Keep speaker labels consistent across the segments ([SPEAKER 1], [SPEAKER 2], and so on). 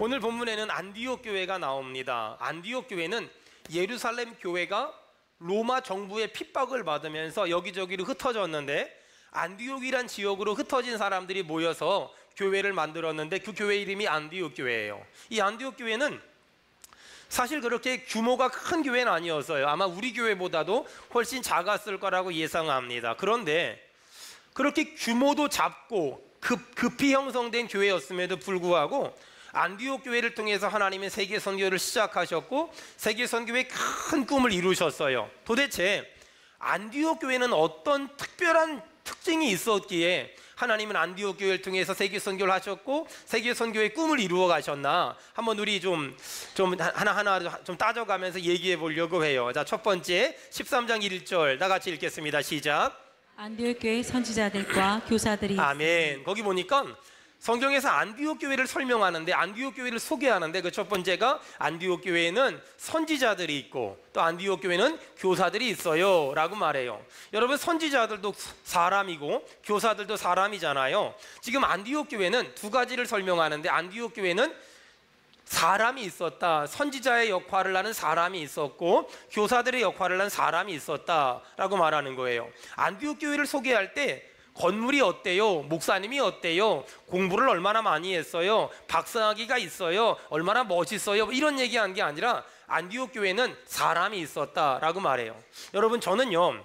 [SPEAKER 1] 오늘 본문에는 안디옥 교회가 나옵니다. 안디옥 교회는 예루살렘 교회가 로마 정부의 핍박을 받으면서 여기저기로 흩어졌는데, 안디옥이란 지역으로 흩어진 사람들이 모여서 교회를 만들었는데 그 교회 이름이 안디옥 교회예요. 이 안디옥 교회는 사실 그렇게 규모가 큰 교회는 아니었어요. 아마 우리 교회보다도 훨씬 작았을 거라고 예상합니다. 그런데 그렇게 규모도 작고 급히 형성된 교회였음에도 불구하고 안디옥 교회를 통해서 하나님은 세계 선교를 시작하셨고 세계 선교의 큰 꿈을 이루셨어요. 도대체 안디옥 교회는 어떤 특별한 특징이 있었기에 하나님은 안디옥 교회를 통해서 세계 선교를 하셨고 세계 선교의 꿈을 이루어 가셨나, 한번 우리 좀 하나하나 좀 따져가면서 얘기해 보려고 해요. 자, 첫 번째 13장 1절 다 같이 읽겠습니다. 시작.
[SPEAKER 2] 안디옥 교회 선지자들과 교사들이
[SPEAKER 1] 아멘. 거기 보니까 성경에서 안디옥 교회를 설명하는데, 안디옥 교회를 소개하는데 그 첫 번째가 안디옥 교회에는 선지자들이 있고 또 안디옥 교회는 교사들이 있어요 라고 말해요. 여러분, 선지자들도 사람이고 교사들도 사람이잖아요. 지금 안디옥 교회는 두 가지를 설명하는데, 안디옥 교회는 사람이 있었다, 선지자의 역할을 하는 사람이 있었고 교사들의 역할을 하는 사람이 있었다라고 말하는 거예요. 안디옥 교회를 소개할 때 건물이 어때요? 목사님이 어때요? 공부를 얼마나 많이 했어요? 박사학위가 있어요? 얼마나 멋있어요? 이런 얘기한 게 아니라 안디옥 교회는 사람이 있었다라고 말해요. 여러분, 저는요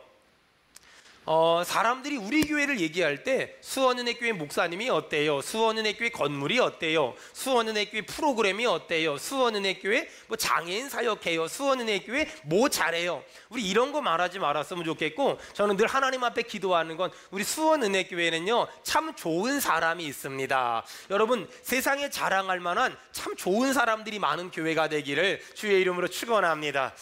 [SPEAKER 1] 사람들이 우리 교회를 얘기할 때 수원은혜교회 목사님이 어때요? 수원은혜교회 건물이 어때요? 수원은혜교회 프로그램이 어때요? 수원은혜교회 뭐 장애인 사역해요? 수원은혜교회 뭐 잘해요? 우리 이런 거 말하지 말았으면 좋겠고, 저는 늘 하나님 앞에 기도하는 건 우리 수원은혜교회는요 참 좋은 사람이 있습니다. 여러분, 세상에 자랑할 만한 참 좋은 사람들이 많은 교회가 되기를 주의 이름으로 축원합니다.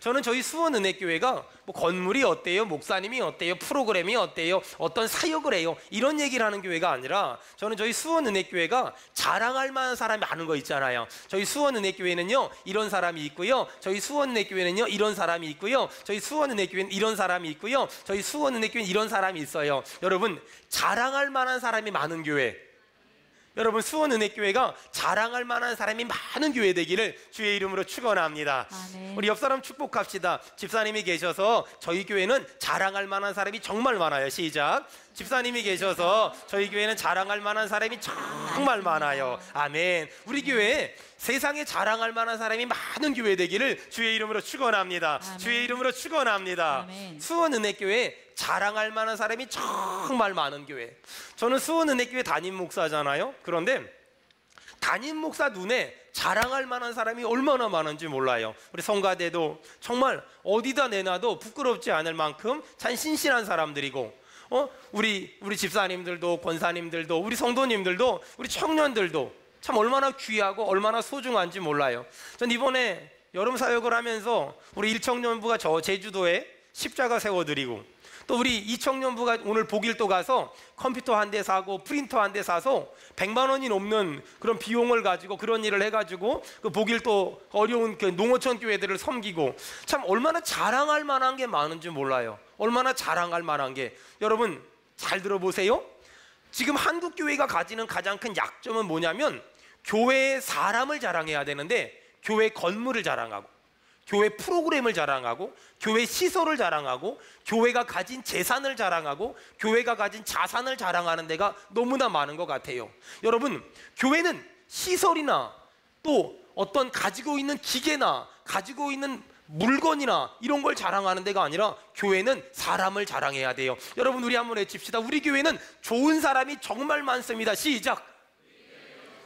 [SPEAKER 1] 저는 저희 수원은혜교회가 뭐 건물이 어때요? 목사님이 어때요? 프로그램이 어때요? 어떤 사역을 해요? 이런 얘기를 하는 교회가 아니라, 저는 저희 수원은혜교회가 자랑할 만한 사람이 많은 거 있잖아요. 저희 수원은혜교회는요 이런 사람이 있고요, 저희 수원은혜교회는요 이런 사람이 있고요, 저희 수원은혜교회는 이런 사람이 있고요, 저희 수원은혜교회는 이런 사람이 있어요. 여러분, 자랑할 만한 사람이 많은 교회, 여러분 수원은혜교회가 자랑할 만한 사람이 많은 교회 되기를 주의 이름으로 축원합니다.
[SPEAKER 2] 아멘.
[SPEAKER 1] 우리 옆 사람 축복합시다. 집사님이 계셔서 저희 교회는 자랑할 만한 사람이 정말 많아요. 시작. 집사님이 계셔서 저희 교회는 자랑할 만한 사람이 정말 많아요. 아멘. 우리 교회에 세상에 자랑할 만한 사람이 많은 교회 되기를 주의 이름으로 축원합니다.
[SPEAKER 2] 아멘.
[SPEAKER 1] 주의 이름으로 축원합니다.
[SPEAKER 2] 아멘.
[SPEAKER 1] 수원은혜교회 자랑할 만한 사람이 정말 많은 교회. 저는 수원은혜교회 담임 목사잖아요. 그런데 담임 목사 눈에 자랑할 만한 사람이 얼마나 많은지 몰라요. 우리 성가대도 정말 어디다 내놔도 부끄럽지 않을 만큼 참 신실한 사람들이고, 우리 집사님들도 권사님들도 우리 성도님들도 우리 청년들도 참 얼마나 귀하고 얼마나 소중한지 몰라요. 전 이번에 여름 사역을 하면서 우리 1청년부가 저 제주도에 십자가 세워드리고, 또 우리 이청년부가 오늘 복일도 가서 컴퓨터 한 대 사고 프린터 한 대 사서 100만 원이 넘는 그런 비용을 가지고 그런 일을 해가지고 그 복일도 어려운 그 농어촌 교회들을 섬기고, 참 얼마나 자랑할 만한 게 많은지 몰라요. 얼마나 자랑할 만한 게. 여러분 잘 들어보세요. 지금 한국 교회가 가지는 가장 큰 약점은 뭐냐면, 교회의 사람을 자랑해야 되는데 교회 건물을 자랑하고 교회 프로그램을 자랑하고 교회 시설을 자랑하고 교회가 가진 재산을 자랑하고 교회가 가진 자산을 자랑하는 데가 너무나 많은 것 같아요. 여러분, 교회는 시설이나 또 어떤 가지고 있는 기계나 가지고 있는 물건이나 이런 걸 자랑하는 데가 아니라 교회는 사람을 자랑해야 돼요. 여러분, 우리 한번 외칩시다. 우리 교회는 좋은 사람이 정말 많습니다. 시작.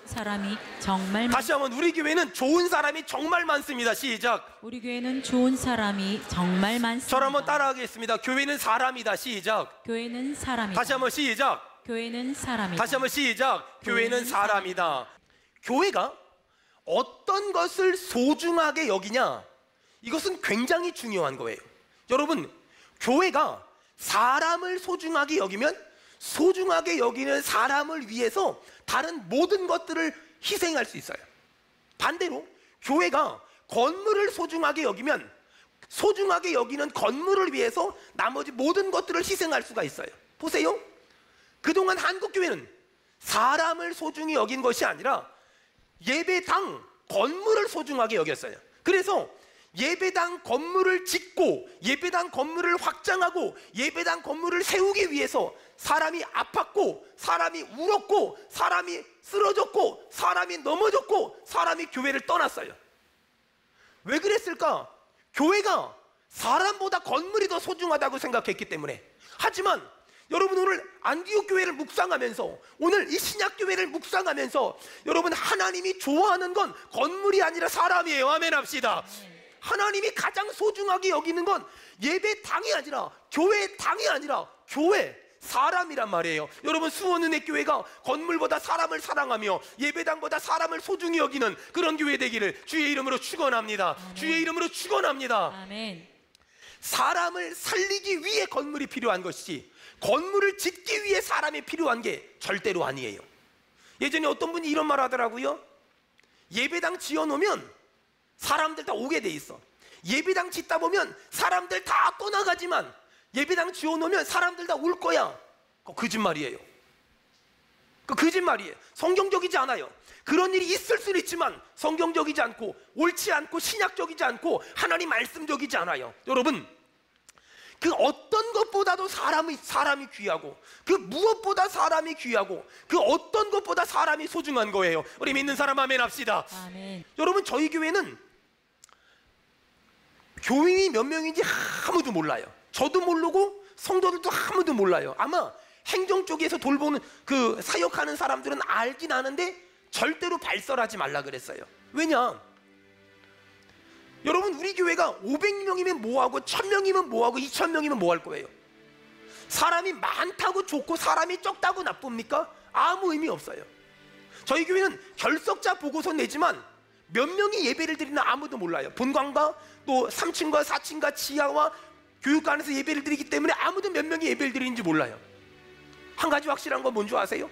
[SPEAKER 2] 사람이 정말
[SPEAKER 1] 다시 한번, 우리 교회는 좋은 사람이 정말 많습니다. 시작.
[SPEAKER 2] 우리 교회는 좋은 사람이 정말 많습니다.
[SPEAKER 1] 저를 한번 따라하겠습니다. 교회는 사람이다. 시작.
[SPEAKER 2] 교회는 사람이다.
[SPEAKER 1] 다시 한번 시작.
[SPEAKER 2] 교회는 사람이다.
[SPEAKER 1] 다시 한번 시작. 교회는 사람이다. 교회가 어떤 것을 소중하게 여기냐, 이것은 굉장히 중요한 거예요. 여러분, 교회가 사람을 소중하게 여기면 소중하게 여기는 사람을 위해서 다른 모든 것들을 희생할 수 있어요. 반대로 교회가 건물을 소중하게 여기면 소중하게 여기는 건물을 위해서 나머지 모든 것들을 희생할 수가 있어요. 보세요. 그동안 한국 교회는 사람을 소중히 여긴 것이 아니라 예배당 건물을 소중하게 여겼어요. 그래서 예배당 건물을 짓고 예배당 건물을 확장하고 예배당 건물을 세우기 위해서 사람이 아팠고 사람이 울었고 사람이 쓰러졌고 사람이 넘어졌고 사람이 교회를 떠났어요. 왜 그랬을까? 교회가 사람보다 건물이 더 소중하다고 생각했기 때문에. 하지만 여러분, 오늘 안디옥 교회를 묵상하면서, 오늘 이 신약 교회를 묵상하면서 여러분, 하나님이 좋아하는 건 건물이 아니라 사람이에요. 아멘 합시다. 하나님이 가장 소중하게 여기는 건 예배당이 아니라, 교회당이 아니라 교회, 사람이란 말이에요. 여러분, 수원은혜교회가 건물보다 사람을 사랑하며 예배당보다 사람을 소중히 여기는 그런 교회 되기를 주의 이름으로 축원합니다.
[SPEAKER 2] 아멘.
[SPEAKER 1] 주의 이름으로 축원합니다.
[SPEAKER 2] 아멘.
[SPEAKER 1] 사람을 살리기 위해 건물이 필요한 것이지 건물을 짓기 위해 사람이 필요한 게 절대로 아니에요. 예전에 어떤 분이 이런 말 하더라고요. 예배당 지어놓으면 사람들 다 오게 돼 있어. 예배당 짓다 보면 사람들 다 떠나가지만 예배당 지어놓으면 사람들 다 올 거야. 그거 거짓말이에요. 그거 거짓말이에요. 성경적이지 않아요. 그런 일이 있을 수는 있지만 성경적이지 않고 옳지 않고 신약적이지 않고 하나님 말씀적이지 않아요. 여러분, 그 어떤 것보다도 사람이 귀하고, 그 무엇보다 사람이 귀하고, 그 어떤 것보다 사람이 소중한 거예요. 우리 믿는 사람 아멘 합시다.
[SPEAKER 2] 아멘.
[SPEAKER 1] 여러분, 저희 교회는 교인이 몇 명인지 아무도 몰라요. 저도 모르고 성도들도 아무도 몰라요. 아마 행정 쪽에서 돌보는 그 사역하는 사람들은 알긴 아는데 절대로 발설하지 말라 그랬어요. 왜냐? 여러분, 우리 교회가 500명이면 뭐하고 1000명이면 뭐하고 2000명이면 뭐 할 거예요? 사람이 많다고 좋고 사람이 적다고 나쁩니까? 아무 의미 없어요. 저희 교회는 결석자 보고서 내지만 몇 명이 예배를 드리나 아무도 몰라요. 본관과 또 3층과 4층과 지하와 교육관에서 예배를 드리기 때문에 아무도 몇 명이 예배를 드리는지 몰라요. 한 가지 확실한 건 뭔지 아세요?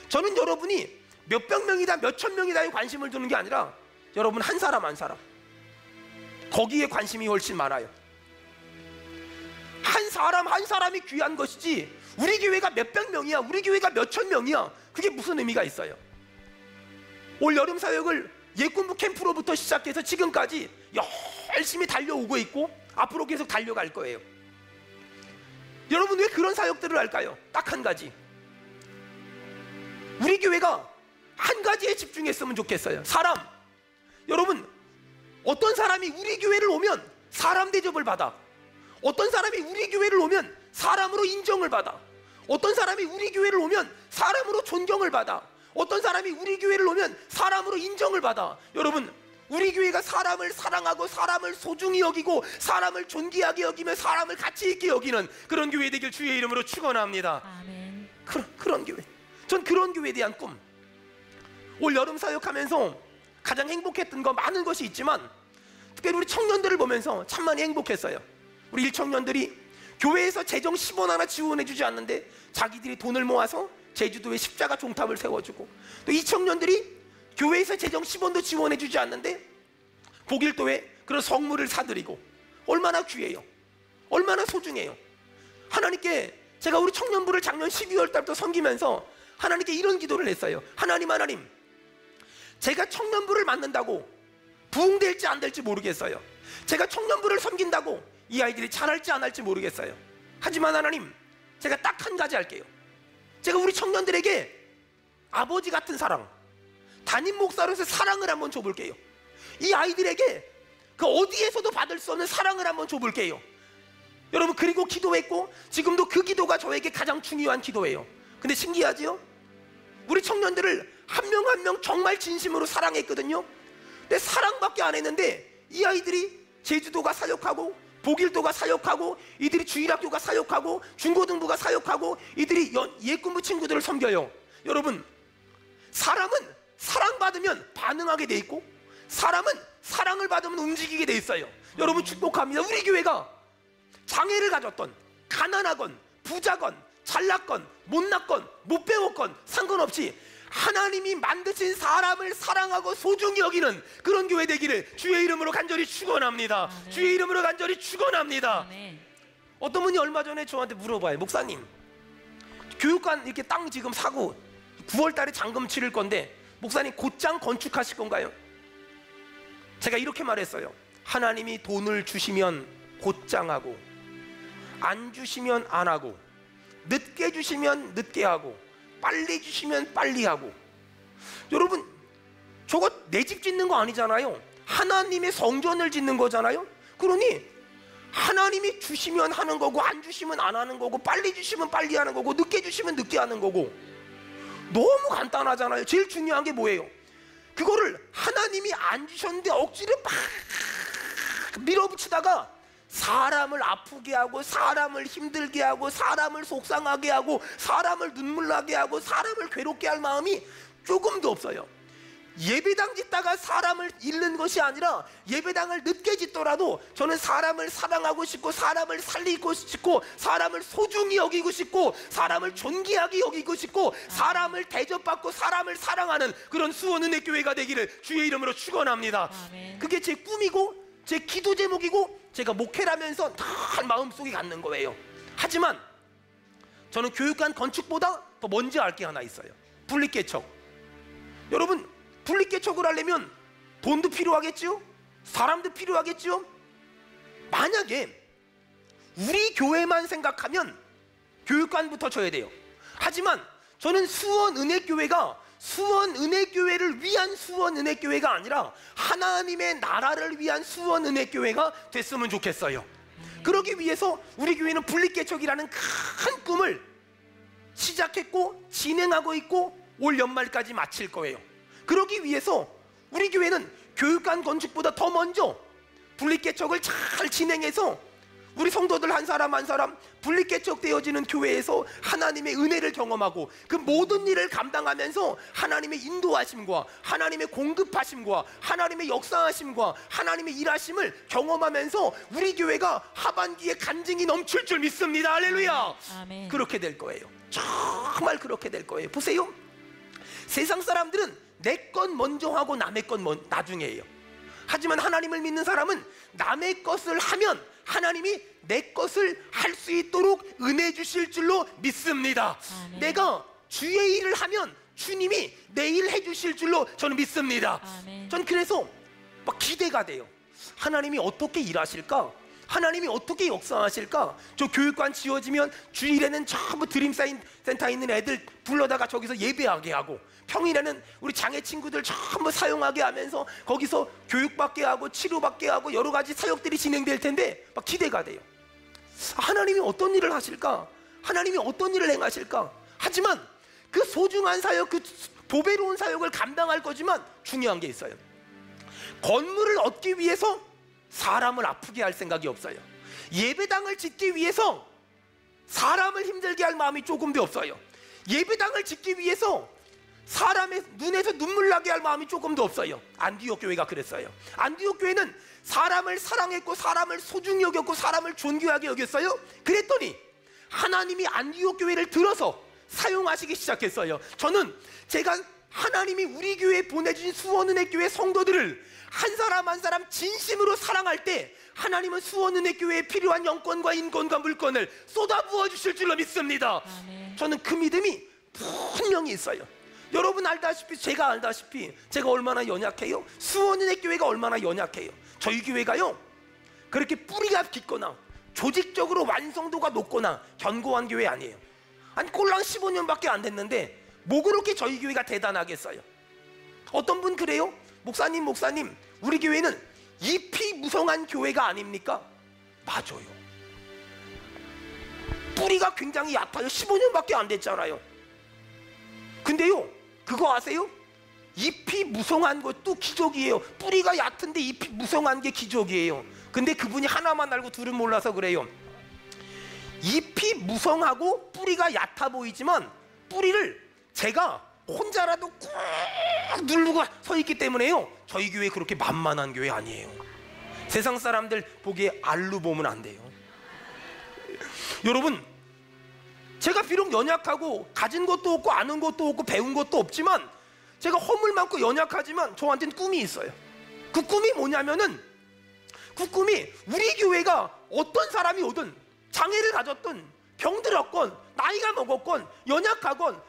[SPEAKER 1] 저는 여러분이 몇백 명이다 몇천 명이다에 관심을 두는 게 아니라 여러분 한 사람 한 사람, 거기에 관심이 훨씬 많아요. 한 사람 한 사람이 귀한 것이지 우리 교회가 몇백 명이야, 우리 교회가 몇천 명이야, 그게 무슨 의미가 있어요? 올 여름 사역을 예군부 캠프로부터 시작해서 지금까지 열심히 달려오고 있고 앞으로 계속 달려갈 거예요. 여러분, 왜 그런 사역들을 할까요? 딱 한 가지, 우리 교회가 한 가지에 집중했으면 좋겠어요. 사람. 여러분, 어떤 사람이 우리 교회를 오면 사람 대접을 받아. 어떤 사람이 우리 교회를 오면 사람으로 인정을 받아. 어떤 사람이 우리 교회를 오면 사람으로 존경을 받아. 어떤 사람이 우리 교회를 오면 사람으로 인정을 받아. 여러분, 우리 교회가 사람을 사랑하고 사람을 소중히 여기고 사람을 존귀하게 여기며 사람을 가치 있게 여기는 그런 교회 되길 주의 이름으로 축원합니다.
[SPEAKER 2] 아멘.
[SPEAKER 1] 그런 교회. 전 그런 교회에 대한 꿈. 올 여름 사역하면서 가장 행복했던 거 많은 것이 있지만 특별히 우리 청년들을 보면서 참 많이 행복했어요. 우리 일청년들이 교회에서 재정 10원 하나 지원해 주지 않는데 자기들이 돈을 모아서 제주도에 십자가 종탑을 세워주고, 또 이 청년들이 교회에서 재정 10원도 지원해 주지 않는데 보길도에 그런 성물을 사드리고, 얼마나 귀해요. 얼마나 소중해요. 하나님께 제가 우리 청년부를 작년 12월 달부터 섬기면서 하나님께 이런 기도를 했어요. 하나님, 제가 청년부를 맡는다고 부흥될지 안 될지 모르겠어요. 제가 청년부를 섬긴다고 이 아이들이 잘할지 안 할지 모르겠어요. 하지만 하나님, 제가 딱 한 가지 할게요. 제가 우리 청년들에게 아버지 같은 사랑, 담임 목사로서 사랑을 한번 줘볼게요. 이 아이들에게 그 어디에서도 받을 수 없는 사랑을 한번 줘볼게요. 여러분, 그리고 기도했고 지금도 그 기도가 저에게 가장 중요한 기도예요. 근데 신기하지요? 우리 청년들을 한 명 한 명 정말 진심으로 사랑했거든요. 근데 사랑밖에 안 했는데 이 아이들이 제주도가 사역하고 보길도가 사역하고 이들이 주일학교가 사역하고 중고등부가 사역하고 이들이 예군부 친구들을 섬겨요. 여러분, 사람은 사랑받으면 반응하게 돼 있고 사람은 사랑을 받으면 움직이게 돼 있어요. 여러분, 축복합니다. 우리 교회가 장애를 가졌던, 가난하건 부자건 잘났건 못났건 못 배웠건 상관없이 하나님이 만드신 사람을 사랑하고 소중히 여기는 그런 교회 되기를 주의 이름으로 간절히 축원합니다.
[SPEAKER 2] 아멘.
[SPEAKER 1] 주의 이름으로 간절히 축원합니다.
[SPEAKER 2] 아멘.
[SPEAKER 1] 어떤 분이 얼마 전에 저한테 물어봐요. 목사님, 교육관 이렇게 땅 지금 사고 9월 달에 잔금 치를 건데 목사님 곧장 건축하실 건가요? 제가 이렇게 말했어요. 하나님이 돈을 주시면 곧장 하고, 안 주시면 안 하고, 늦게 주시면 늦게 하고, 빨리 주시면 빨리 하고. 여러분, 저거 내 집 짓는 거 아니잖아요. 하나님의 성전을 짓는 거잖아요. 그러니 하나님이 주시면 하는 거고, 안 주시면 안 하는 거고, 빨리 주시면 빨리 하는 거고, 늦게 주시면 늦게 하는 거고. 너무 간단하잖아요. 제일 중요한 게 뭐예요? 그거를 하나님이 안 주셨는데 억지로 막 밀어붙이다가 사람을 아프게 하고, 사람을 힘들게 하고, 사람을 속상하게 하고, 사람을 눈물 나게 하고, 사람을 괴롭게 할 마음이 조금도 없어요. 예배당 짓다가 사람을 잃는 것이 아니라 예배당을 늦게 짓더라도 저는 사람을 사랑하고 싶고, 사람을 살리고 싶고, 사람을 소중히 여기고 싶고, 사람을 존귀하게 여기고 싶고, 사람을 대접받고 사람을 사랑하는 그런 수원은혜교회가 되기를 주의 이름으로 축원합니다.
[SPEAKER 2] 아멘.
[SPEAKER 1] 그게 제 꿈이고 제 기도 제목이고 제가 목회라면서 다 마음속에 갖는 거예요. 하지만 저는 교육관 건축보다 더 먼저 알 게 하나 있어요. 분립개척. 여러분, 분립개척을 하려면 돈도 필요하겠죠? 사람도 필요하겠죠? 만약에 우리 교회만 생각하면 교육관부터 줘야 돼요. 하지만 저는 수원은혜교회가 수원은혜교회를 위한 수원은혜교회가 아니라 하나님의 나라를 위한 수원은혜교회가 됐으면 좋겠어요. 그러기 위해서 우리 교회는 분립개척이라는 큰 꿈을 시작했고 진행하고 있고 올 연말까지 마칠 거예요. 그러기 위해서 우리 교회는 교육관 건축보다 더 먼저 분립개척을 잘 진행해서 우리 성도들 한 사람 한 사람 분립개척 되어지는 교회에서 하나님의 은혜를 경험하고 그 모든 일을 감당하면서 하나님의 인도하심과 하나님의 공급하심과 하나님의 역사하심과 하나님의 일하심을 경험하면서 우리 교회가 하반기에 간증이 넘칠 줄 믿습니다. 할렐루야.
[SPEAKER 2] 아멘.
[SPEAKER 1] 그렇게 될 거예요. 정말 그렇게 될 거예요. 보세요. 세상 사람들은 내 건 먼저 하고 남의 건 나중에 해요. 하지만 하나님을 믿는 사람은 남의 것을 하면 하나님이 내 것을 할 수 있도록 은혜 주실 줄로 믿습니다.
[SPEAKER 2] 아멘.
[SPEAKER 1] 내가 주의 일을 하면 주님이 내 일 해주실 줄로 저는 믿습니다.
[SPEAKER 2] 아멘.
[SPEAKER 1] 전 그래서 막 기대가 돼요. 하나님이 어떻게 일하실까? 하나님이 어떻게 역사하실까? 저 교육관 지어지면 주일에는 전부 드림센터에 있는 애들 불러다가 저기서 예배하게 하고, 평일에는 우리 장애 친구들 전부 사용하게 하면서 거기서 교육받게 하고 치료받게 하고 여러 가지 사역들이 진행될 텐데 막 기대가 돼요. 하나님이 어떤 일을 하실까? 하나님이 어떤 일을 행하실까? 하지만 그 소중한 사역, 그 보배로운 사역을 감당할 거지만 중요한 게 있어요. 건물을 얻기 위해서 사람을 아프게 할 생각이 없어요. 예배당을 짓기 위해서 사람을 힘들게 할 마음이 조금도 없어요. 예배당을 짓기 위해서 사람의 눈에서 눈물 나게 할 마음이 조금도 없어요. 안디옥 교회가 그랬어요. 안디옥 교회는 사람을 사랑했고 사람을 소중히 여겼고 사람을 존귀하게 여겼어요. 그랬더니 하나님이 안디옥 교회를 들어서 사용하시기 시작했어요. 저는 제가 하나님이 우리 교회에 보내주신 수원은혜교회 성도들을 한 사람 한 사람 진심으로 사랑할 때 하나님은 수원은혜교회에 필요한 영권과 인권과 물건을 쏟아부어 주실 줄로 믿습니다.
[SPEAKER 2] 아멘.
[SPEAKER 1] 저는 그 믿음이 분명히 있어요. 여러분 알다시피 제가 알다시피 제가 얼마나 연약해요? 수원은혜교회가 얼마나 연약해요? 저희 교회가요 그렇게 뿌리가 깊거나 조직적으로 완성도가 높거나 견고한 교회 아니에요. 아니 꼴랑 15년밖에 안 됐는데 뭐 그렇게 저희 교회가 대단하겠어요? 어떤 분 그래요? 목사님 우리 교회는 잎이 무성한 교회가 아닙니까? 맞아요. 뿌리가 굉장히 얕아요. 15년밖에 안 됐잖아요. 근데요 그거 아세요? 잎이 무성한 것도 기적이에요. 뿌리가 얕은데 잎이 무성한 게 기적이에요. 근데 그분이 하나만 알고 둘은 몰라서 그래요. 잎이 무성하고 뿌리가 얕아 보이지만 뿌리를 제가 혼자라도 꾹 누르고 서 있기 때문에요 저희 교회 그렇게 만만한 교회 아니에요. 세상 사람들 보기에 알로 보면 안 돼요. 여러분 제가 비록 연약하고 가진 것도 없고 아는 것도 없고 배운 것도 없지만 제가 허물 많고 연약하지만 저한테는 꿈이 있어요. 그 꿈이 뭐냐면은 그 꿈이 우리 교회가 어떤 사람이 오든 장애를 가졌든 병들었건 나이가 먹었건 연약하건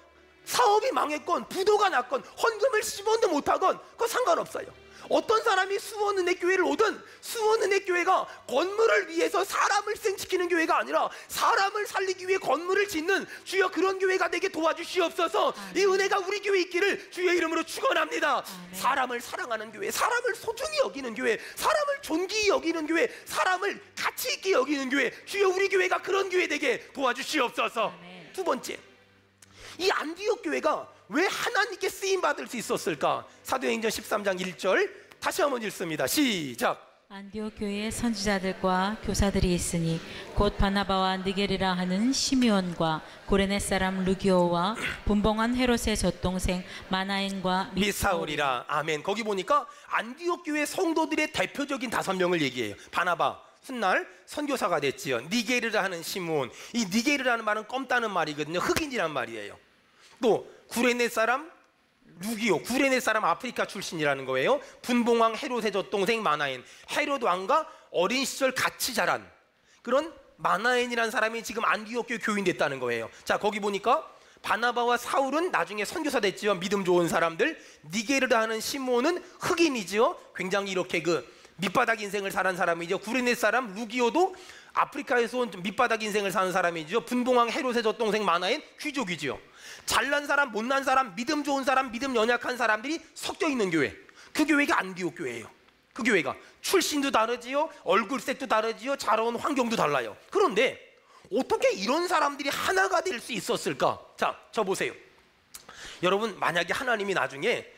[SPEAKER 1] 사업이 망했건 부도가 났건 헌금을 10원도 못하건 그거 상관없어요. 어떤 사람이 수원은혜교회를 오든 수원은혜교회가 건물을 위해서 사람을 생시키는 교회가 아니라 사람을 살리기 위해 건물을 짓는 주여 그런 교회가 되게 도와주시옵소서. 이 은혜가 우리 교회에 있기를 주의 이름으로 축원합니다. 사람을 사랑하는 교회, 사람을 소중히 여기는 교회, 사람을 존귀히 여기는 교회, 사람을 가치 있게 여기는 교회, 주여 우리 교회가 그런 교회 되게 도와주시옵소서. 두 번째, 이 안디옥 교회가 왜 하나님께 쓰임받을 수 있었을까? 사도행전 13장 1절 다시 한번 읽습니다. 시작.
[SPEAKER 2] 안디옥 교회에 선지자들과 교사들이 있으니 곧 바나바와 느게르라 하는 시므온과 구레네 사람 루기오와 분봉한 헤롯의 젖동생 마나엔과
[SPEAKER 1] 미사울이라. 아멘. 거기 보니까 안디옥 교회 성도들의 대표적인 5명을 얘기해요. 바나바 훗날 선교사가 됐지요. 니게르라 하는 시므온. 이 니게르라는 말은 껌따는 말이거든요. 흑인이란 말이에요. 또 구레네 사람 루기오, 구레네 사람 아프리카 출신이라는 거예요. 분봉왕 헤롯의 젖동생 마나엔, 헤롯 왕과 어린 시절 같이 자란 그런 마나엔이라는 사람이 지금 안디옥 교회 교인 됐다는 거예요. 자, 거기 보니까 바나바와 사울은 나중에 선교사 됐지요. 믿음 좋은 사람들. 니게르라 하는 시므온은 흑인이지요. 굉장히 이렇게 그 밑바닥 인생을 사는 사람이죠. 구레네 사람 루기오도 아프리카에서 온 밑바닥 인생을 사는 사람이죠. 분봉왕 헤롯의 젖동생 마나엔 귀족이지요. 잘난 사람, 못난 사람, 믿음 좋은 사람, 믿음 연약한 사람들이 섞여 있는 교회. 그 교회가 안디옥 교회예요. 그 교회가 출신도 다르지요, 얼굴색도 다르지요, 자라온 환경도 달라요. 그런데 어떻게 이런 사람들이 하나가 될 수 있었을까? 자, 저 보세요. 여러분, 만약에 하나님이 나중에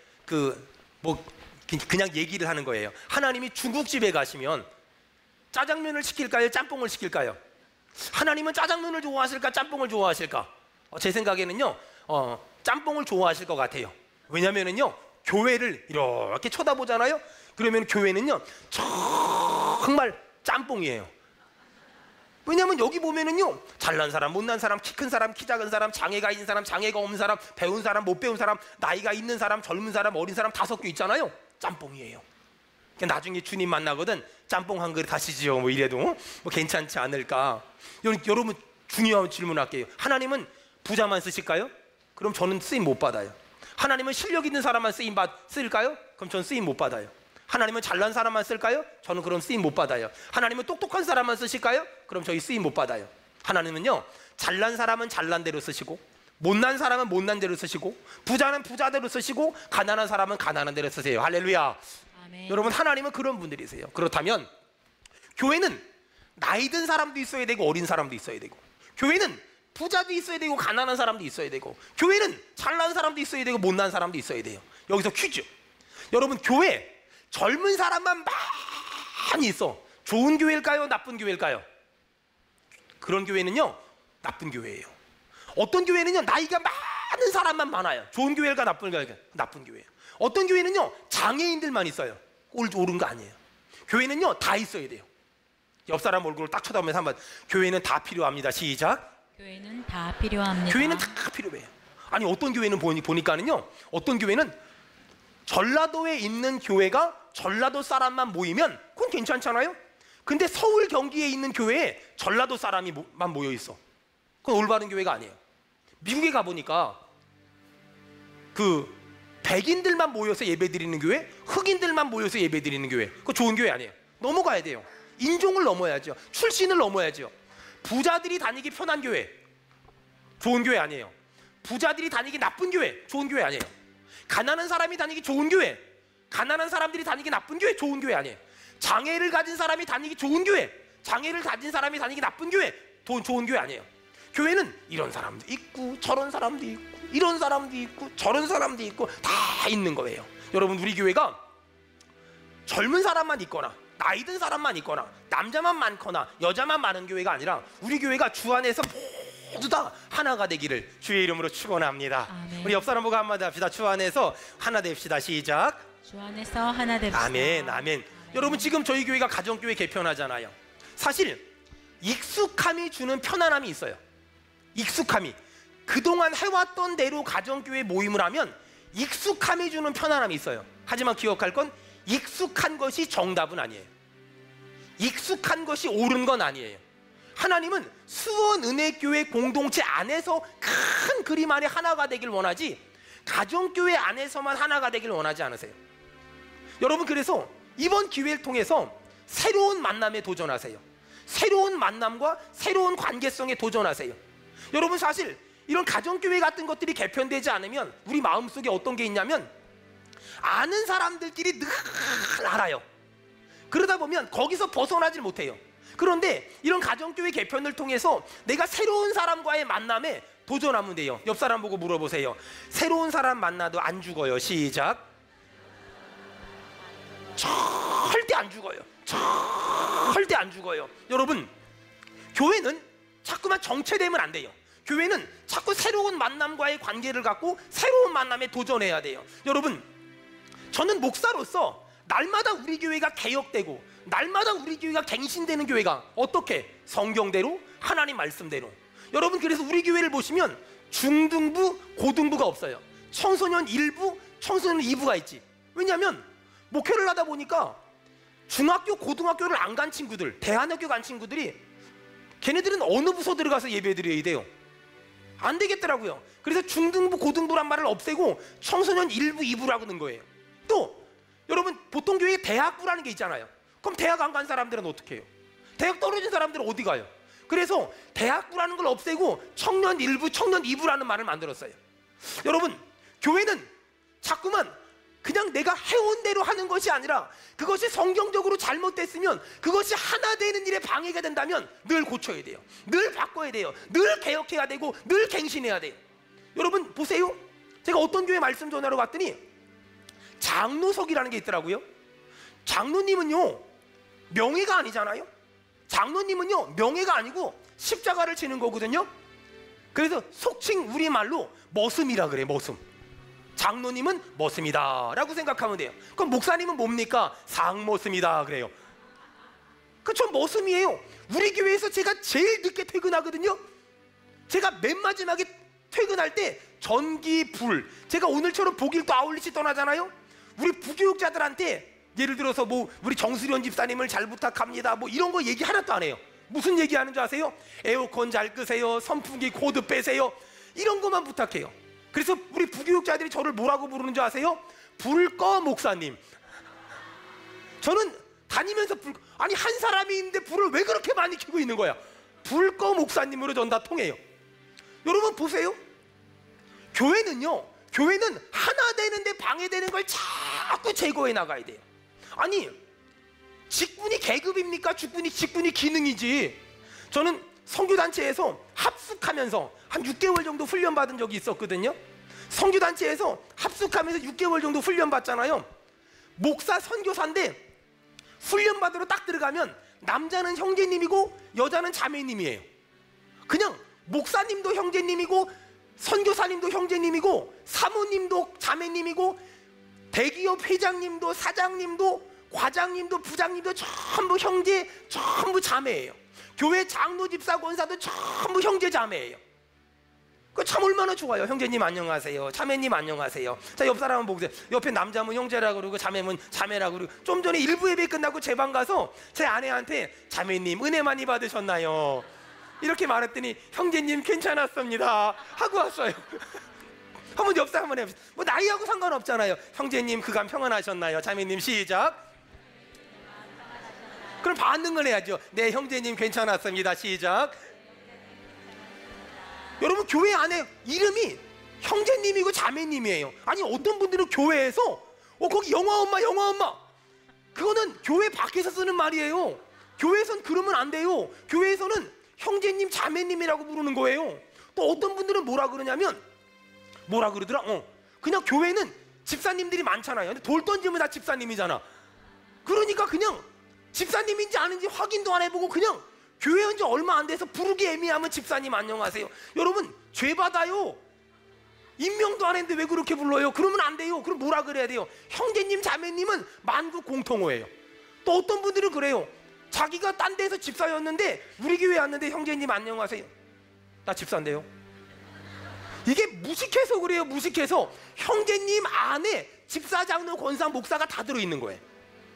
[SPEAKER 1] 그냥 얘기를 하는 거예요. 하나님이 중국집에 가시면 짜장면을 시킬까요? 짬뽕을 시킬까요? 하나님은 짜장면을 좋아하실까? 짬뽕을 좋아하실까? 제 생각에는요, 짬뽕을 좋아하실 것 같아요. 왜냐면은요, 교회를 이렇게 쳐다보잖아요. 그러면 교회는요, 정말 짬뽕이에요. 왜냐면 여기 보면은요, 잘난 사람, 못난 사람, 키 큰 사람, 키 작은 사람, 장애가 있는 사람, 장애가 없는 사람, 배운 사람, 못 배운 사람, 나이가 있는 사람, 젊은 사람, 어린 사람 다 섞여 있잖아요. 짬뽕이에요. 나중에 주님 만나거든 짬뽕 한 그릇 하시지요. 뭐 이래도 뭐 괜찮지 않을까? 여러분 중요한 질문할게요. 하나님은 부자만 쓰실까요? 그럼 저는 쓰임 못 받아요. 하나님은 실력 있는 사람만 쓸까요? 그럼 저는 쓰임 못 받아요. 하나님은 잘난 사람만 쓸까요? 저는 그럼 쓰임 못 받아요. 하나님은 똑똑한 사람만 쓰실까요? 그럼 저희 쓰임 못 받아요. 하나님은요, 잘난 사람은 잘난 대로 쓰시고, 못난 사람은 못난 대로 쓰시고, 부자는 부자대로 쓰시고, 가난한 사람은 가난한 대로 쓰세요. 할렐루야.
[SPEAKER 2] 아멘.
[SPEAKER 1] 여러분, 하나님은 그런 분들이세요. 그렇다면 교회는 나이 든 사람도 있어야 되고 어린 사람도 있어야 되고, 교회는 부자도 있어야 되고 가난한 사람도 있어야 되고, 교회는 잘난 사람도 있어야 되고 못난 사람도 있어야 돼요. 여기서 퀴즈. 여러분, 교회 젊은 사람만 많이 있어. 좋은 교회일까요? 나쁜 교회일까요? 그런 교회는요, 나쁜 교회예요. 어떤 교회는요, 나이가 많은 사람만 많아요. 좋은 교회일까 나쁜 교회일까? 나쁜 교회예요. 어떤 교회는요, 장애인들만 있어요. 옳은 거 아니에요. 교회는요, 다 있어야 돼요. 옆 사람 얼굴을 딱 쳐다보면서 한번, 교회는 다 필요합니다. 시작.
[SPEAKER 2] 교회는 다 필요합니다.
[SPEAKER 1] 교회는 다 필요해요. 아니, 어떤 교회는 보니까는요, 어떤 교회는 전라도에 있는 교회가 전라도 사람만 모이면 그건 괜찮잖아요. 근데 서울 경기에 있는 교회에 전라도 사람이만 모여 있어. 그건 올바른 교회가 아니에요. 미국에 가보니까 그 백인들만 모여서 예배드리는 교회, 흑인들만 모여서 예배드리는 교회, 그거 좋은 교회 아니에요. 넘어가야 돼요. 인종을 넘어야죠. 출신을 넘어야죠. 부자들이 다니기 편한 교회, 좋은 교회 아니에요. 부자들이 다니기 나쁜 교회, 좋은 교회 아니에요. 가난한 사람이 다니기 좋은 교회, 가난한 사람들이 다니기 나쁜 교회, 좋은 교회 아니에요. 장애를 가진 사람이 다니기 좋은 교회, 장애를 가진 사람이 다니기 나쁜 교회, 좋은 교회 아니에요. 교회는 이런 사람도 있고 저런 사람도 있고, 이런 사람도 있고 저런 사람도 있고 다 있는 거예요. 여러분, 우리 교회가 젊은 사람만 있거나 나이 든 사람만 있거나 남자만 많거나 여자만 많은 교회가 아니라, 우리 교회가 주 안에서 모두 다 하나가 되기를 주의 이름으로 축원합니다.
[SPEAKER 2] 아멘.
[SPEAKER 1] 우리 옆 사람 보고 한마디 합시다. 주 안에서 하나 됩시다. 시작.
[SPEAKER 2] 주 안에서 하나 됩시다.
[SPEAKER 1] 아멘, 아멘. 여러분, 지금 저희 교회가 가정교회 개편하잖아요. 사실 익숙함이 주는 편안함이 있어요. 익숙함이, 그동안 해왔던 대로 가정교회 모임을 하면 익숙함이 주는 편안함이 있어요. 하지만 기억할 건, 익숙한 것이 정답은 아니에요. 익숙한 것이 옳은 건 아니에요. 하나님은 수원은혜교회 공동체 안에서 큰 그림 안에 하나가 되길 원하지 가정교회 안에서만 하나가 되길 원하지 않으세요. 여러분, 그래서 이번 기회를 통해서 새로운 만남에 도전하세요. 새로운 만남과 새로운 관계성에 도전하세요. 여러분, 사실 이런 가정교회 같은 것들이 개편되지 않으면 우리 마음속에 어떤 게 있냐면 아는 사람들끼리 늘 알아요. 그러다 보면 거기서 벗어나질 못해요. 그런데 이런 가정교회 개편을 통해서 내가 새로운 사람과의 만남에 도전하면 돼요. 옆 사람 보고 물어보세요. 새로운 사람 만나도 안 죽어요. 시작. 절대 안 죽어요. 절대 안 죽어요. 여러분, 교회는 자꾸만 정체되면 안 돼요. 교회는 자꾸 새로운 만남과의 관계를 갖고 새로운 만남에 도전해야 돼요. 여러분, 저는 목사로서 날마다 우리 교회가 개혁되고 날마다 우리 교회가 갱신되는 교회가 어떻게? 성경대로, 하나님 말씀대로. 여러분, 그래서 우리 교회를 보시면 중등부, 고등부가 없어요. 청소년 1부, 청소년 2부가 있지. 왜냐하면 목회를 하다 보니까 중학교, 고등학교를 안 간 친구들, 대안학교 간 친구들이 걔네들은 어느 부서 들어가서 예배 드려야 돼요? 안 되겠더라고요. 그래서 중등부, 고등부란 말을 없애고 청소년 1부, 2부라고 는 거예요. 또 여러분, 보통 교회에 대학부라는 게 있잖아요. 그럼 대학 안 간 사람들은 어떻게 해요? 대학 떨어진 사람들은 어디 가요? 그래서 대학부라는 걸 없애고 청년 1부, 청년 2부라는 말을 만들었어요. 여러분, 교회는 자꾸만 그냥 내가 해온 대로 하는 것이 아니라 그것이 성경적으로 잘못됐으면 그것이 하나 되는 일에 방해가 된다면 늘 고쳐야 돼요. 늘 바꿔야 돼요. 늘 개혁해야 되고 늘 갱신해야 돼요. 여러분, 보세요. 제가 어떤 교회 말씀 전하러 갔더니 장로석이라는 게 있더라고요. 장로님은요, 명예가 아니잖아요. 장로님은요, 명예가 아니고 십자가를 지는 거거든요. 그래서 속칭 우리말로 머슴이라 그래요. 머슴. 장로님은 머슴이다 라고 생각하면 돼요. 그럼 목사님은 뭡니까? 상머슴이다 그래요. 전 머슴이에요. 우리 교회에서 제가 제일 늦게 퇴근하거든요. 제가 맨 마지막에 퇴근할 때 전기, 불, 제가 오늘처럼 복일도 아울릿이 떠나잖아요. 우리 부교육자들한테 예를 들어서 뭐 우리 정수련 집사님을 잘 부탁합니다 뭐 이런 거 얘기 하나도 안 해요. 무슨 얘기하는 줄 아세요? 에어컨 잘 끄세요, 선풍기 코드 빼세요, 이런 것만 부탁해요. 그래서 우리 부교육자들이 저를 뭐라고 부르는 줄 아세요? 불꺼 목사님. 저는 다니면서 아니 한 사람이 있는데 불을 왜 그렇게 많이 켜고 있는 거야? 불꺼 목사님으로 전 다 통해요. 여러분 보세요. 교회는요, 교회는 하나 되는데 방해되는 걸 자꾸 제거해 나가야 돼요. 아니 직분이 계급입니까? 직분이 기능이지. 저는 선교단체에서 합숙하면서 한 6개월 정도 훈련받은 적이 있었거든요. 선교단체에서 합숙하면서 6개월 정도 훈련받잖아요. 목사 선교사인데 훈련받으러 딱 들어가면 남자는 형제님이고 여자는 자매님이에요. 그냥 목사님도 형제님이고 선교사님도 형제님이고 사모님도 자매님이고 대기업 회장님도 사장님도 과장님도 부장님도 전부 형제, 전부 자매예요. 교회 장로 집사 권사도 전부 형제 자매예요. 그 참 얼마나 좋아요. 형제님 안녕하세요, 자매님 안녕하세요. 자, 옆 사람 한번 보세요. 옆에 남자면 형제라고 그러고 자매면 자매라고 그러고. 좀 전에 일부 예배 끝나고 제 방 가서 제 아내한테 자매님 은혜 많이 받으셨나요? 이렇게 말했더니 형제님 괜찮았습니다 하고 왔어요. 한번 옆 사람 한번 해보세요. 뭐 나이하고 상관없잖아요. 형제님 그간 평안하셨나요? 자매님 시작. 그럼 반응을 해야죠. 네, 형제님 괜찮았습니다. 시작. 여러분 교회 안에 이름이 형제님이고 자매님이에요. 아니 어떤 분들은 교회에서 거기 영화 엄마 그거는 교회 밖에서 쓰는 말이에요. 교회에선 그러면 안 돼요. 교회에서는 형제님 자매님이라고 부르는 거예요. 또 어떤 분들은 뭐라 그러냐면 뭐라 그러더라? 그냥 교회는 집사님들이 많잖아요. 근데 돌 던지면 다 집사님이잖아. 그러니까 그냥 집사님인지 아닌지 확인도 안 해보고 그냥 교회 온 지 얼마 안 돼서 부르기 애매하면 집사님 안녕하세요. 여러분 죄 받아요. 임명도 안 했는데 왜 그렇게 불러요? 그러면 안 돼요. 그럼 뭐라 그래야 돼요? 형제님 자매님은 만국 공통어예요. 또 어떤 분들은 그래요. 자기가 딴 데서 집사였는데 우리 교회 왔는데 형제님 안녕하세요. 나 집사인데요. 이게 무식해서 그래요. 무식해서. 형제님 안에 집사, 장로, 권사, 목사가 다 들어있는 거예요.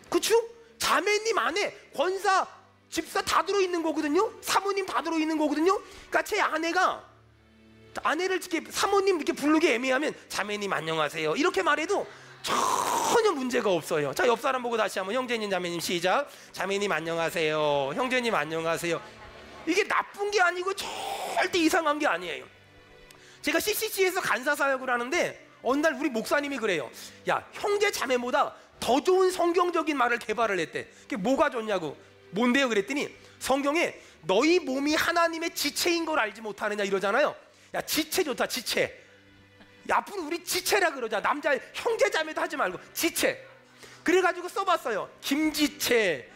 [SPEAKER 1] 그쵸? 자매님 안에 권사, 집사 다 들어있는 거거든요. 사모님 다 들어있는 거거든요. 그러니까 제 아내를 이렇게 사모님 이렇게 부르기 애매하면 자매님 안녕하세요 이렇게 말해도 전혀 문제가 없어요. 자, 옆 사람 보고 다시 한번 형제님 자매님 시작. 자매님 안녕하세요. 형제님 안녕하세요. 이게 나쁜 게 아니고 절대 이상한 게 아니에요. 제가 CCC에서 간사 사역을 하는데 어느 날 우리 목사님이 그래요. 야, 형제 자매보다 더 좋은 성경적인 말을 개발을 했대. 그게 뭐가 좋냐고. 뭔데요? 그랬더니 성경에 너희 몸이 하나님의 지체인 걸 알지 못하느냐 이러잖아요. 야, 지체 좋다. 지체. 야, 앞으로 우리 지체라 그러자. 남자 형제 자매도 하지 말고 지체. 그래가지고 써봤어요. 김지체,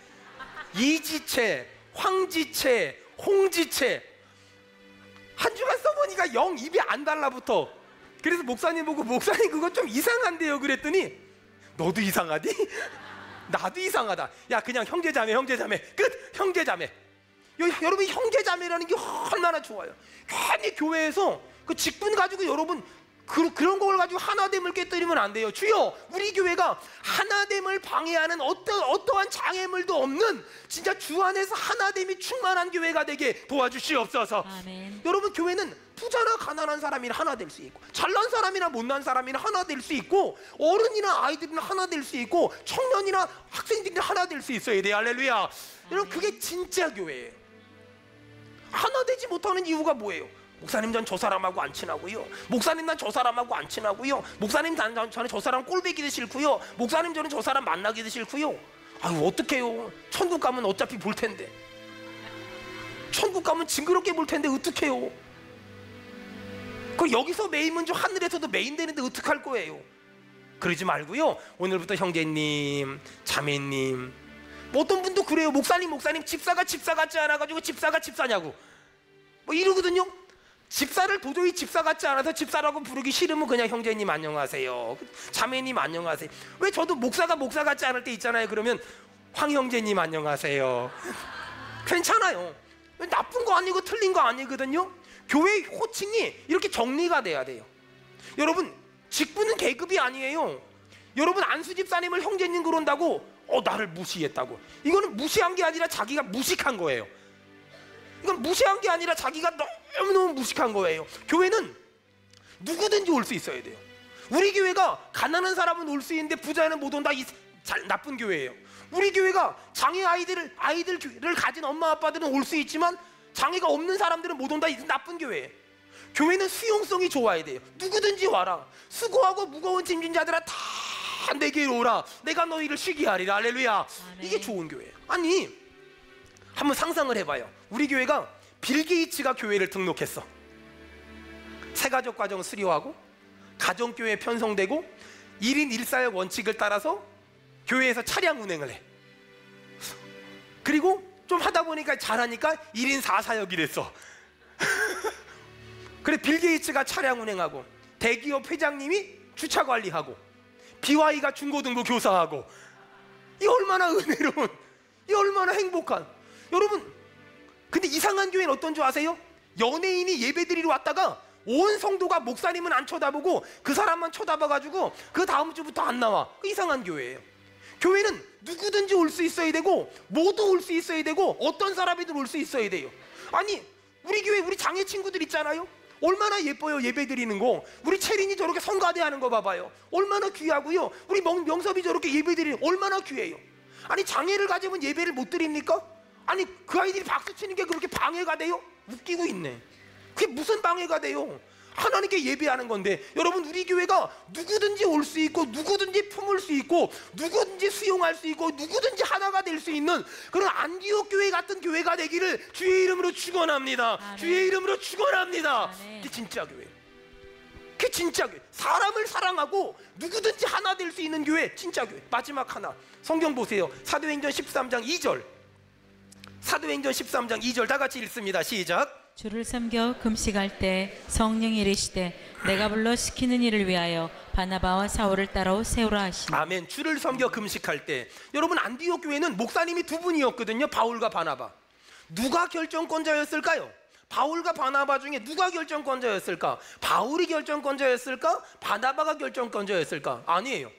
[SPEAKER 1] 이지체, 황지체, 홍지체. 한 주간 써보니까 영 입이 안 달라붙어. 그래서 목사님 보고 목사님 그거 좀 이상한데요 그랬더니 너도 이상하디? 나도 이상하다. 야, 그냥 형제자매 끝. 형제자매. 여러분 형제자매라는 게 얼마나 좋아요. 괜히 교회에서 그 직분 가지고 여러분 그런 걸 가지고 하나됨을 깨뜨리면 안 돼요. 주여, 우리 교회가 하나됨을 방해하는 어떠한 장애물도 없는 진짜 주 안에서 하나됨이 충만한 교회가 되게 도와주시옵소서.
[SPEAKER 2] 아멘.
[SPEAKER 1] 여러분, 교회는 부자나 가난한 사람이나 하나 될 수 있고, 잘난 사람이나 못난 사람이나 하나 될 수 있고, 어른이나 아이들이나 하나 될 수 있고, 청년이나 학생들이나 하나 될 수 있어야 돼요. 할렐루야. 여러분, 그게 진짜 교회예요. 하나 되지 못하는 이유가 뭐예요? 목사님, 전 저 사람하고 안 친하고요. 목사님, 난 저 사람하고 안 친하고요. 목사님, 저는 저 사람 꼴배기도 싫고요. 목사님, 저는 저 사람 만나기도 싫고요. 아유, 어떡해요. 천국 가면 어차피 볼 텐데. 천국 가면 징그럽게 볼 텐데 어떡해요. 그 여기서 메이면 좀 하늘에서도 메인 되는데 어떡할 거예요. 그러지 말고요. 오늘부터 형제님, 자매님. 뭐 어떤 분도 그래요. 목사님, 집사가 집사 같지 않아가지고 집사가 집사냐고 뭐 이러거든요. 집사를 도저히 집사 같지 않아서 집사라고 부르기 싫으면 그냥 형제님 안녕하세요, 자매님 안녕하세요. 왜 저도 목사가 목사 같지 않을 때 있잖아요. 그러면 황 형제님 안녕하세요. 괜찮아요. 나쁜 거 아니고 틀린 거 아니거든요. 교회 호칭이 이렇게 정리가 돼야 돼요. 여러분, 직분은 계급이 아니에요. 여러분, 안수 집사님을 형제님 그런다고 나를 무시했다고, 이거는 무시한 게 아니라 자기가 무식한 거예요. 이건 무시한 게 아니라 자기가 너무너무 무식한 거예요. 교회는 누구든지 올 수 있어야 돼요. 우리 교회가 가난한 사람은 올 수 있는데 부자는 못 온다, 나쁜 교회예요. 우리 교회가 장애 아이들을 가진 엄마 아빠들은 올 수 있지만 장애가 없는 사람들은 못 온다, 나쁜 교회예요. 교회는 수용성이 좋아야 돼요. 누구든지 와라. 수고하고 무거운 짐진 자들아 다 내게로 오라. 내가 너희를 쉬게 하리라. 할렐루야. 이게 좋은 교회예요. 아니, 한번 상상을 해봐요. 우리 교회가 빌 게이츠가 교회를 등록했어. 새가족 과정 수료하고 가정교회 편성되고 1인 1사역 원칙을 따라서 교회에서 차량 운행을 해. 그리고 좀 하다 보니까 잘하니까 1인 4사역이 됐어. 그래, 빌 게이츠가 차량 운행하고 대기업 회장님이 주차 관리하고 BY가 중고등부 교사하고, 이 얼마나 은혜로운, 이 얼마나 행복한. 여러분, 근데 이상한 교회는 어떤 줄 아세요? 연예인이 예배드리러 왔다가 온 성도가 목사님은 안 쳐다보고 그 사람만 쳐다봐가지고 그 다음 주부터 안 나와. 이상한 교회예요. 교회는 누구든지 올 수 있어야 되고, 모두 올 수 있어야 되고, 어떤 사람이든 올 수 있어야 돼요. 아니, 우리 교회 우리 장애 친구들 있잖아요. 얼마나 예뻐요. 예배 드리는 거. 우리 채린이 저렇게 성가대하는 거 봐봐요. 얼마나 귀하고요. 우리 명섭이 저렇게 예배 드리는 얼마나 귀해요. 아니, 장애를 가지면 예배를 못 드립니까? 아니, 그 아이들이 박수 치는 게 그렇게 방해가 돼요? 웃기고 있네. 그게 무슨 방해가 돼요? 하나님께 예배하는 건데. 여러분, 우리 교회가 누구든지 올 수 있고, 누구든지 품을 수 있고, 누구든지 수용할 수 있고, 누구든지 하나가 될 수 있는 그런 안디옥 교회 같은 교회가 되기를 주의 이름으로 축원합니다.
[SPEAKER 2] 아멘.
[SPEAKER 1] 주의 이름으로 축원합니다.
[SPEAKER 2] 아멘.
[SPEAKER 1] 그게 진짜 교회. 그게 진짜 교회. 사람을 사랑하고 누구든지 하나 될 수 있는 교회, 진짜 교회. 마지막 하나, 성경 보세요. 사도행전 13장 2절. 사도행전 13장 2절 다 같이 읽습니다. 시작.
[SPEAKER 2] 주를 섬겨 금식할 때 성령이 이르시되 내가 불러 시키는 일을 위하여 바나바와 사울을 따라 세우라 하시니.
[SPEAKER 1] 아멘. 주를 섬겨 금식할 때, 여러분, 안디옥 교회는 목사님이 두 분이었거든요. 바울과 바나바. 누가 결정권자였을까요? 바울과 바나바 중에 누가 결정권자였을까? 바울이 결정권자였을까? 바나바가 결정권자였을까? 아니에요.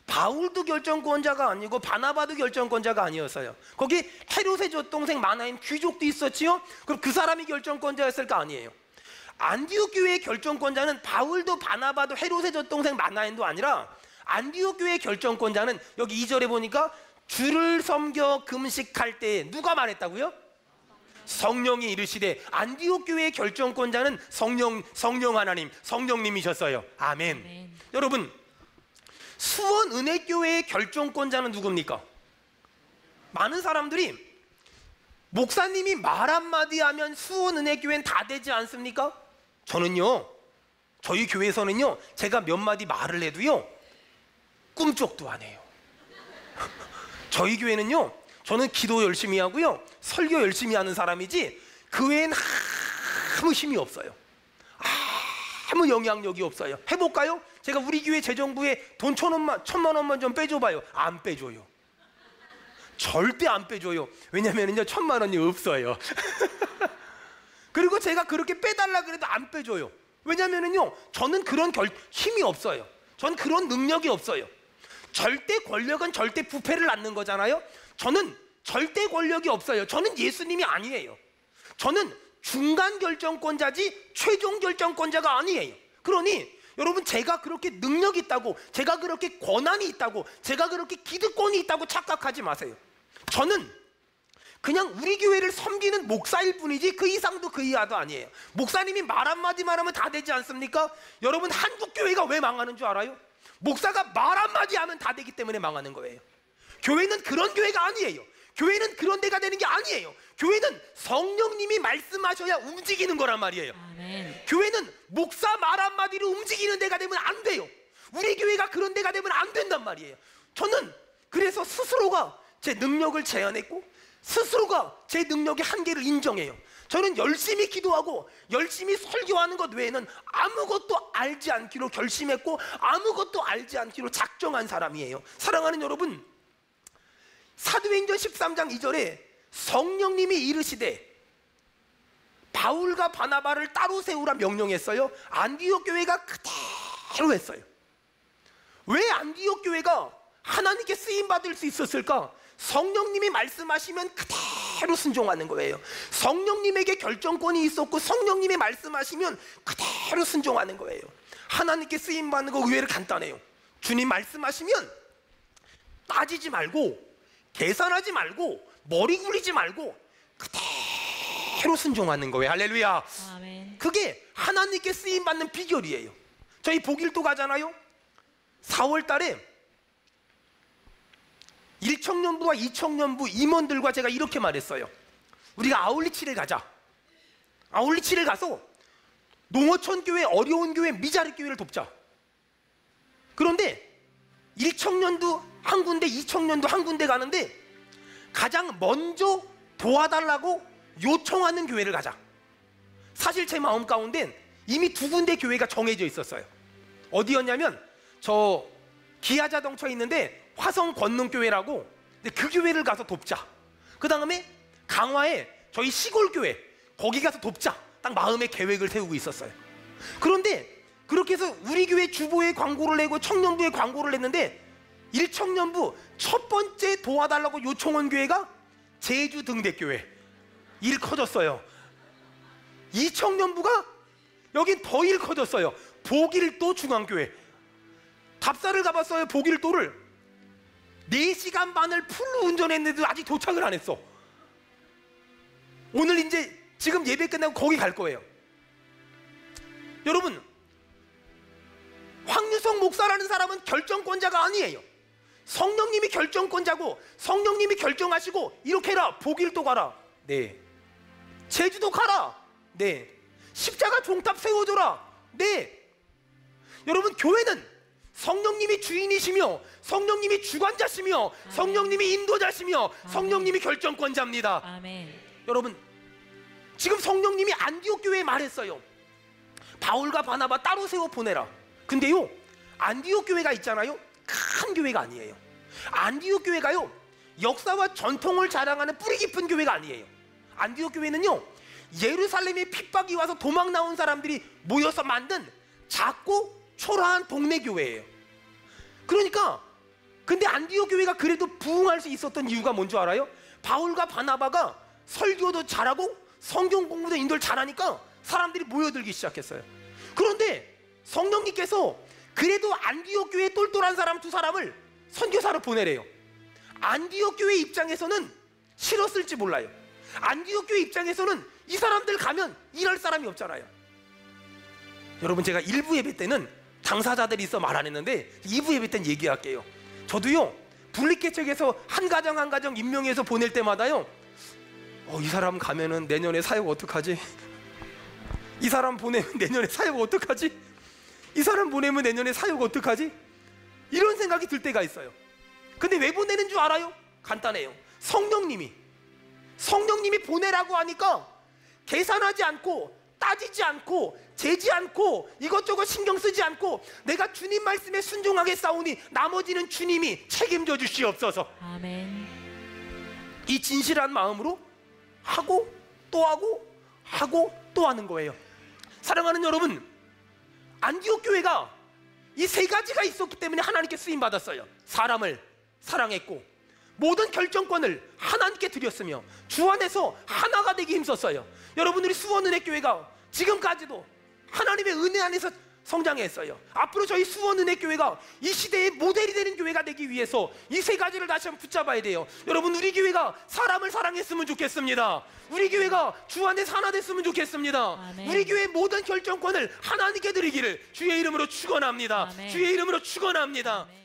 [SPEAKER 1] 바울도 결정권자가 아니고 바나바도 결정권자가 아니었어요. 거기 헤롯의 젖동생 마나임 귀족도 있었지요. 그럼 그 사람이 결정권자였을 거 아니에요. 안디옥 교회의 결정권자는 바울도 바나바도 헤롯의 젖동생 마나임도 아니라 안디옥 교회의 결정권자는 여기 2절에 보니까 주를 섬겨 금식할 때 누가 말했다고요? 성령이 이르시되. 안디옥 교회의 결정권자는 성령 하나님, 성령님이셨어요. 아멘.
[SPEAKER 2] 아멘.
[SPEAKER 1] 여러분, 수원은혜교회의 결정권자는 누굽니까? 많은 사람들이 목사님이 말 한마디 하면 수원은혜교회는 다 되지 않습니까? 저는요, 저희 교회에서는요, 제가 몇 마디 말을 해도요 꿈쩍도 안 해요. 저희 교회는요, 저는 기도 열심히 하고요 설교 열심히 하는 사람이지 그 외엔 아무 힘이 없어요. 아무 영향력이 없어요. 해볼까요? 제가 우리 교회 재정부에 돈 1,000만 원만 좀 빼줘봐요. 안 빼줘요. 절대 안 빼줘요. 왜냐면요 1,000만 원이 없어요. 그리고 제가 그렇게 빼달라 그래도 안 빼줘요. 왜냐면요 저는 그런 힘이 없어요. 전 그런 능력이 없어요. 절대 권력은 절대 부패를 낳는 거잖아요. 저는 절대 권력이 없어요. 저는 예수님이 아니에요. 저는 중간 결정권자지 최종 결정권자가 아니에요. 그러니 여러분, 제가 그렇게 능력이 있다고, 제가 그렇게 권한이 있다고, 제가 그렇게 기득권이 있다고 착각하지 마세요. 저는 그냥 우리 교회를 섬기는 목사일 뿐이지 그 이상도 그 이하도 아니에요. 목사님이 말 한마디만 하면 다 되지 않습니까? 여러분, 한국 교회가 왜 망하는 줄 알아요? 목사가 말 한마디 하면 다 되기 때문에 망하는 거예요. 교회는 그런 교회가 아니에요. 교회는 그런 데가 되는 게 아니에요. 교회는 성령님이 말씀하셔야 움직이는 거란 말이에요.
[SPEAKER 2] 아멘.
[SPEAKER 1] 교회는 목사 말 한마디로 움직이는 데가 되면 안 돼요. 우리 교회가 그런 데가 되면 안 된단 말이에요. 저는 그래서 스스로가 제 능력을 제한했고 스스로가 제 능력의 한계를 인정해요. 저는 열심히 기도하고 열심히 설교하는 것 외에는 아무것도 알지 않기로 결심했고 아무것도 알지 않기로 작정한 사람이에요. 사랑하는 여러분, 사도행전 13장 2절에 성령님이 이르시되 바울과 바나바를 따로 세우라 명령했어요. 안디옥 교회가 그대로 했어요. 왜 안디옥 교회가 하나님께 쓰임받을 수 있었을까? 성령님이 말씀하시면 그대로 순종하는 거예요. 성령님에게 결정권이 있었고 성령님이 말씀하시면 그대로 순종하는 거예요. 하나님께 쓰임받는 거 의외로 간단해요. 주님 말씀하시면 따지지 말고 계산하지 말고 머리 굴리지 말고 그대로 순종하는 거예요. 할렐루야.
[SPEAKER 2] 아멘.
[SPEAKER 1] 그게 하나님께 쓰임받는 비결이에요. 저희 복일도 가잖아요. 4월 달에 1청년부와 2청년부 임원들과 제가 이렇게 말했어요. 우리가 아울리치를 가자. 아울리치를 가서 농어촌 교회, 어려운 교회, 미자립 교회를 돕자. 그런데 1청년도 한 군데, 2청년도 한 군데 가는데 가장 먼저 도와달라고 요청하는 교회를 가자. 사실 제 마음 가운데는 이미 2군데 교회가 정해져 있었어요. 어디였냐면 저 기아자동차에 있는데 화성 권능교회라고, 그 교회를 가서 돕자. 그 다음에 강화에 저희 시골교회 거기 가서 돕자. 딱 마음의 계획을 세우고 있었어요. 그런데 그렇게 해서 우리 교회 주보에 광고를 내고 청년부에 광고를 냈는데 1청년부 첫 번째 도와달라고 요청한 교회가 제주 등대교회. 일 커졌어요. 2청년부가 여긴 더 일 커졌어요. 복일도 중앙교회. 답사를 가봤어요. 복일도를 4시간 반을 풀로 운전했는데도 아직 도착을 안 했어. 오늘 이제 지금 예배 끝나고 거기 갈 거예요. 여러분, 황유성 목사라는 사람은 결정권자가 아니에요. 성령님이 결정권자고 성령님이 결정하시고 이렇게 해라. 복일도 가라. 네. 제주도 가라. 네. 십자가 종탑 세워줘라. 네. 여러분, 교회는 성령님이 주인이시며 성령님이 주관자시며 아멘. 성령님이 인도자시며 아멘. 성령님이 결정권자입니다.
[SPEAKER 2] 아멘.
[SPEAKER 1] 여러분, 지금 성령님이 안디옥 교회에 말했어요. 바울과 바나바 따로 세워 보내라. 근데요, 안디옥 교회가 있잖아요. 큰 교회가 아니에요. 안디옥 교회가요, 역사와 전통을 자랑하는 뿌리 깊은 교회가 아니에요. 안디옥 교회는요, 예루살렘에 핍박이 와서 도망 나온 사람들이 모여서 만든 작고 초라한 동네 교회예요. 그러니까 근데 안디옥 교회가 그래도 부흥할 수 있었던 이유가 뭔지 알아요? 바울과 바나바가 설교도 잘하고 성경 공부도 인도를 잘하니까 사람들이 모여들기 시작했어요. 그런데 성령님께서 그래도 안디옥 교회에 똘똘한 사람 두 사람을 선교사로 보내래요. 안디옥 교회 입장에서는 싫었을지 몰라요. 안디옥 교회 입장에서는 이 사람들 가면 일할 사람이 없잖아요. 여러분, 제가 1부 예배 때는 당사자들이 있어 말 안 했는데 2부 예배 때는 얘기할게요. 저도요, 분리개척에서 한 가정 한 가정 임명해서 보낼 때마다요, 이 사람 가면은 내년에 사역 어떡하지? 이 사람 보내면 내년에 사역 어떡하지? 이 사람 보내면 내년에 사역 어떡하지? 이런 생각이 들 때가 있어요. 근데 왜 보내는 줄 알아요? 간단해요. 성령님이 보내라고 하니까 계산하지 않고 따지지 않고 재지 않고 이것저것 신경 쓰지 않고 내가 주님 말씀에 순종하게 싸우니 나머지는 주님이 책임져 주시옵소서.
[SPEAKER 2] 아멘.
[SPEAKER 1] 이 진실한 마음으로 하고 또 하고 하고 또 하는 거예요. 사랑하는 여러분, 안디옥 교회가 이 세 가지가 있었기 때문에 하나님께 쓰임 받았어요. 사람을 사랑했고 모든 결정권을 하나님께 드렸으며 주 안에서 하나가 되기 힘썼어요. 여러분, 우리 수원은혜교회가 지금까지도 하나님의 은혜 안에서 성장했어요. 앞으로 저희 수원은혜교회가 이 시대의 모델이 되는 교회가 되기 위해서 이 세 가지를 다시 한번 붙잡아야 돼요. 여러분, 우리 교회가 사람을 사랑했으면 좋겠습니다. 우리 교회가 주 안에서 하나 됐으면 좋겠습니다.
[SPEAKER 2] 아멘.
[SPEAKER 1] 우리 교회의 모든 결정권을 하나님께 드리기를 주의 이름으로 축원합니다.
[SPEAKER 2] 아멘.
[SPEAKER 1] 주의 이름으로 축원합니다.
[SPEAKER 2] 아멘.